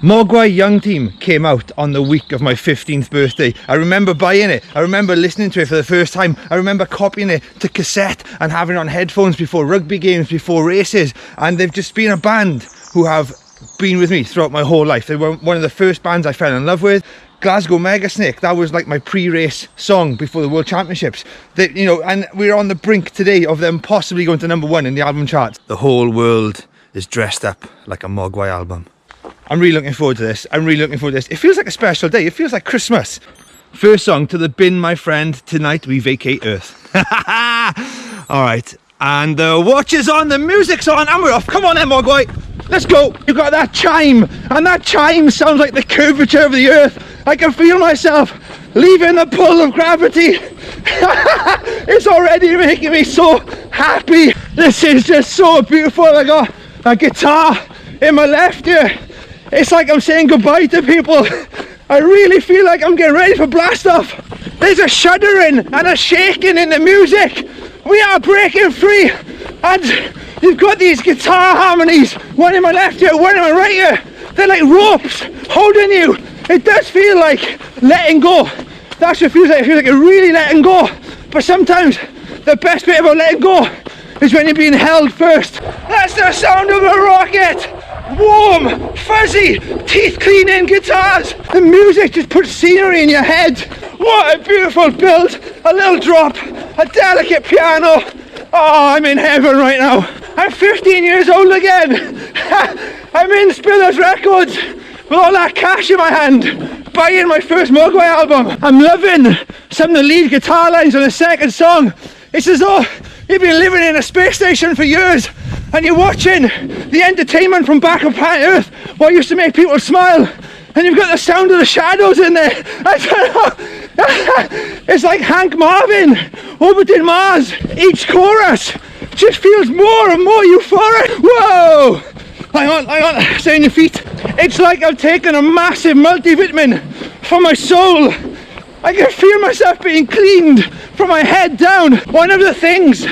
Mogwai Young Team came out on the week of my 15th birthday. I remember buying it. I remember listening to it for the first time. I remember copying it to cassette and having it on headphones before rugby games, before races. And they've just been a band who have been with me throughout my whole life. They were one of the first bands I fell in love with. Glasgow Mega Snake, that was like my pre-race song before the World Championships. They, you know, and we're on the brink today of them possibly going to #1 in the album charts. The whole world is dressed up like a Mogwai album. I'm really looking forward to this. It feels like a special day. It feels like Christmas. First song, To the Bin, My Friend. Tonight we vacate Earth. Alright, and the watch is on, the music's on, and we're off. Come on then, Mogwai. Let's go. You've got that chime, and that chime sounds like the curvature of the earth. I can feel myself leaving the pull of gravity. It's already making me so happy. This is just so beautiful. I got a guitar in my left ear. It's like I'm saying goodbye to people. I really feel like I'm getting ready for blast off. There's a shuddering and a shaking in the music. We are breaking free, and you've got these guitar harmonies, one in my left ear, one in my right ear. They're like ropes holding you. It does feel like letting go. That's what it feels like. It feels like you're really letting go. But sometimes the best bit about letting go is when you're being held first. That's the sound of a rocket. Warm, fuzzy, teeth cleaning guitars. The music just puts scenery in your head. What a beautiful build. A little drop, a delicate piano. Oh, I'm in heaven right now. I'm 15 years old again. I'm in Spillers Records with all that cash in my hand, buying my first Mogwai album. I'm loving some of the lead guitar lines on the second song. It's as though you've been living in a space station for years and you're watching the entertainment from back on planet Earth, what used to make people smile, and you've got the sound of the shadows in there. I don't know. It's like Hank Marvin orbiting Mars. Each chorus just feels more and more euphoric. Whoa! Hang on, stay on your feet. It's like I've taken a massive multivitamin for my soul. I can feel myself being cleaned from my head down. One of the things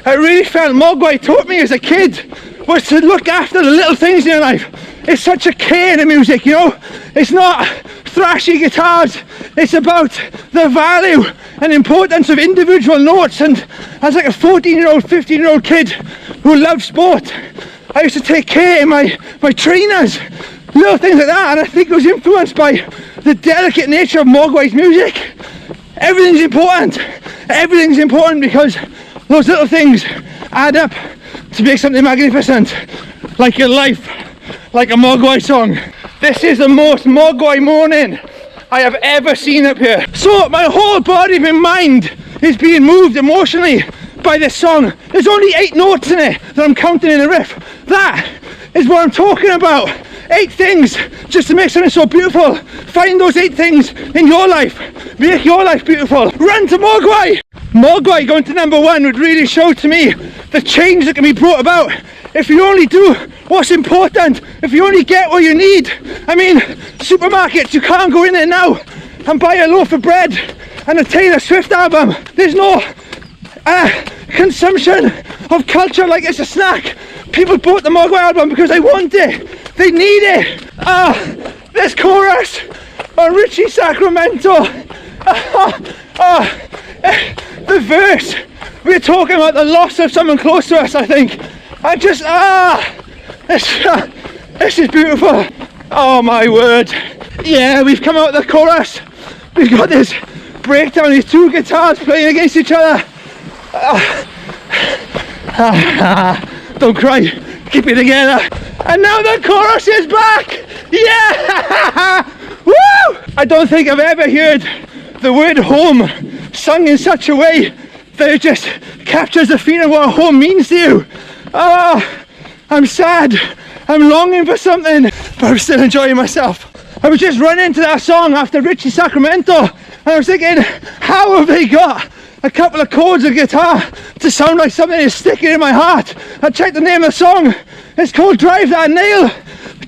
I really felt Mogwai taught me as a kid was to look after the little things in your life. It's such a care in the music, you know? It's not thrashy guitars. It's about the value and importance of individual notes. And as like a 14-year-old, 15-year-old kid who loved sport, I used to take care in my trainers, little things like that. And I think it was influenced by the delicate nature of Mogwai's music. Everything's important. Everything's important because those little things add up to make something magnificent, like your life, like a Mogwai song. This is the most Mogwai morning I have ever seen up here. So my whole body and mind is being moved emotionally by this song. There's only 8 notes in it that I'm counting in the riff. That is what I'm talking about. 8 things just to make something so beautiful. Find those 8 things in your life. Make your life beautiful. Run to Mogwai. Mogwai going to #1 would really show to me the change that can be brought about if you only do what's important, if you only get what you need. I mean, supermarkets, you can't go in there now and buy a loaf of bread and a Taylor Swift album. There's no consumption of culture like it's a snack. People bought the Mogwai album because they want it. They need it. This chorus on Richie Sacramento. The verse, we're talking about the loss of someone close to us, I think. I just, this is beautiful. Oh my word. Yeah, we've come out of the chorus. We've got this breakdown, these 2 guitars playing against each other. Don't cry, keep it together. And now the chorus is back. Yeah! Woo! I don't think I've ever heard the word home sung in such a way that it just captures the feeling of what home means to you. Oh, I'm sad, I'm longing for something, but I'm still enjoying myself. I was just running to that song after Richie Sacramento, and I was thinking, how have they got a couple of chords of guitar to sound like something is sticking in my heart? I checked the name of the song, it's called Drive That Nail.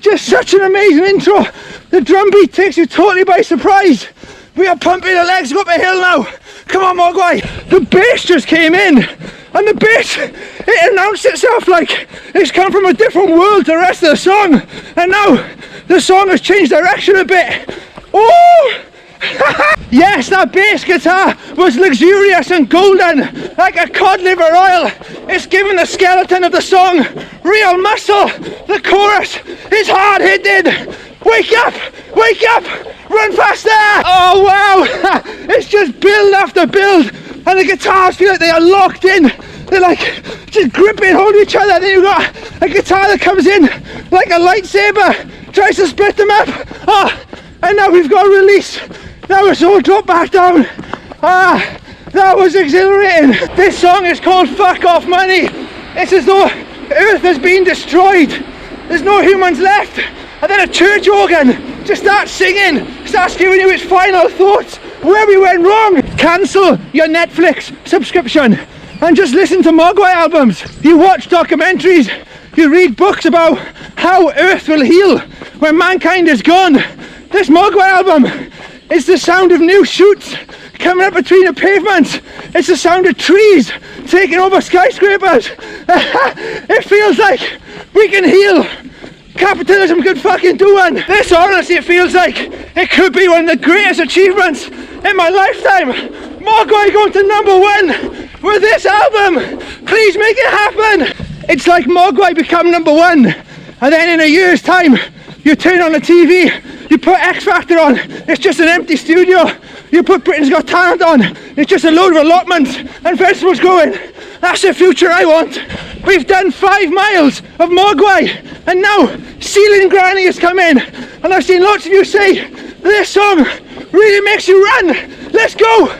Just such an amazing intro. The drum beat takes you totally by surprise. We are pumping the legs up a hill now. Come on, Mogwai. The bass just came in, and the bass, it announced itself like it's come from a different world to the rest of the song. And now The song has changed direction a bit. Oh! Yes, that bass guitar was luxurious and golden, like a cod liver oil. It's given the skeleton of the song real muscle. The chorus is hard-hitting. Wake up! Wake up! Run faster! Oh wow! It's just build after build, and the guitars feel like they are locked in. They're like just gripping, holding each other. Then you've got a guitar that comes in like a lightsaber, tries to split them up. Oh, and now we've got a release. Now it's all dropped back down. Ah, that was exhilarating. This song is called Fuck Off Money. It's as though Earth has been destroyed. There's no humans left. And then a church organ just starts singing, starts giving you its final thoughts, where we went wrong. Cancel your Netflix subscription and just listen to Mogwai albums. You watch documentaries, you read books about how Earth will heal when mankind is gone. This Mogwai album is the sound of new shoots coming up between the pavements. It's the sound of trees taking over skyscrapers. It feels like we can heal. Capitalism could fucking do one. This honestly, it feels like it could be one of the greatest achievements in my lifetime. Mogwai going to #1 with this album. Please make it happen. It's like Mogwai become #1, and then in a year's time, you turn on the TV, you put X Factor on, it's just an empty studio. You put Britain's Got Talent on, it's just a load of allotments and festivals going. That's the future I want. We've done 5 miles of Mogwai, and now Ceiling Granny has come in, and I've seen lots of you say this song really makes you run. Let's go.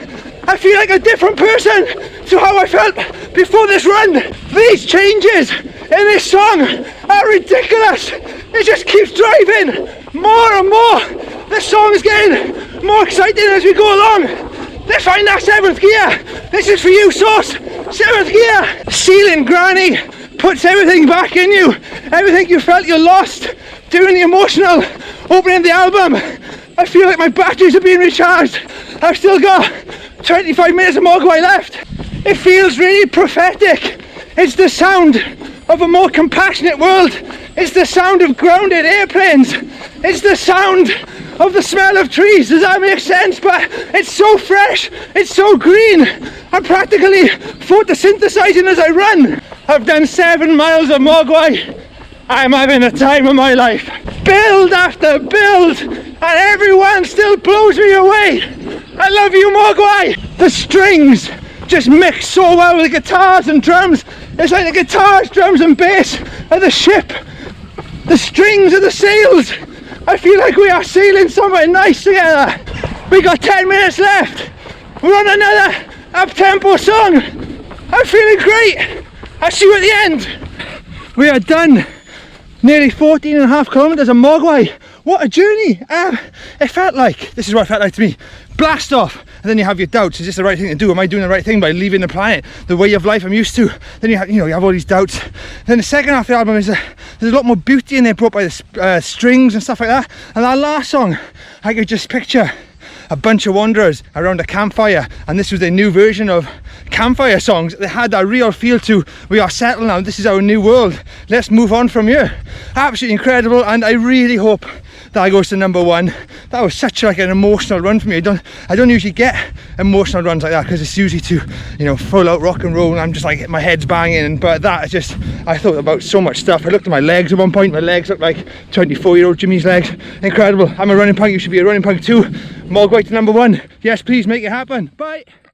I feel like a different person to how I felt before this run. These changes in this song are ridiculous. It just keeps driving more and more. The song is getting more exciting as we go along. Let's find that 7th gear. This is for you, Sauce. 7th gear. Ceiling Granny puts everything back in you. Everything you felt you lost during the emotional opening of the album. I feel like my batteries are being recharged. I've still got 25 minutes of Mogwai left. It feels really prophetic. It's the sound of a more compassionate world. It's the sound of grounded airplanes. It's the sound of the smell of trees. Does that make sense? But it's so fresh. It's so green. I'm practically photosynthesizing as I run. I've done 7 miles of Mogwai. I'm having the time of my life. Build after build, and everyone still blows me away. I love you, Mogwai. The strings just mix so well with the guitars and drums. It's like the guitars, drums and bass are the ship. The strings are the sails. I feel like we are sailing somewhere nice together. We got 10 minutes left. We're on another up-tempo song. I'm feeling great. I'll see you at the end. We are done. Nearly 14.5 kilometers of Mogwai. What a journey. It felt like, this is what it felt like to me. Blast off, and then you have your doubts. Is this the right thing to do? Am I doing the right thing by leaving the planet, the way of life I'm used to? Then you have all these doubts. Then the second half of the album is there's a lot more beauty in there brought by the strings and stuff like that. And that last song, I could just picture a bunch of wanderers around a campfire, and this was their new version of campfire songs. They had that real feel to, we are settled now, this is our new world, let's move on from here. Absolutely incredible, and I really hope that goes to #1. That was such like an emotional run for me. I don't usually get emotional runs like that, because it's usually to, full out rock and roll, and I'm just like, my head's banging. But that is just, I thought about so much stuff. I looked at my legs at one point. My legs looked like 24-year-old Jimmy's legs. Incredible. I'm a running punk. You should be a running punk too. Mogwai to #1. Yes, please make it happen. Bye.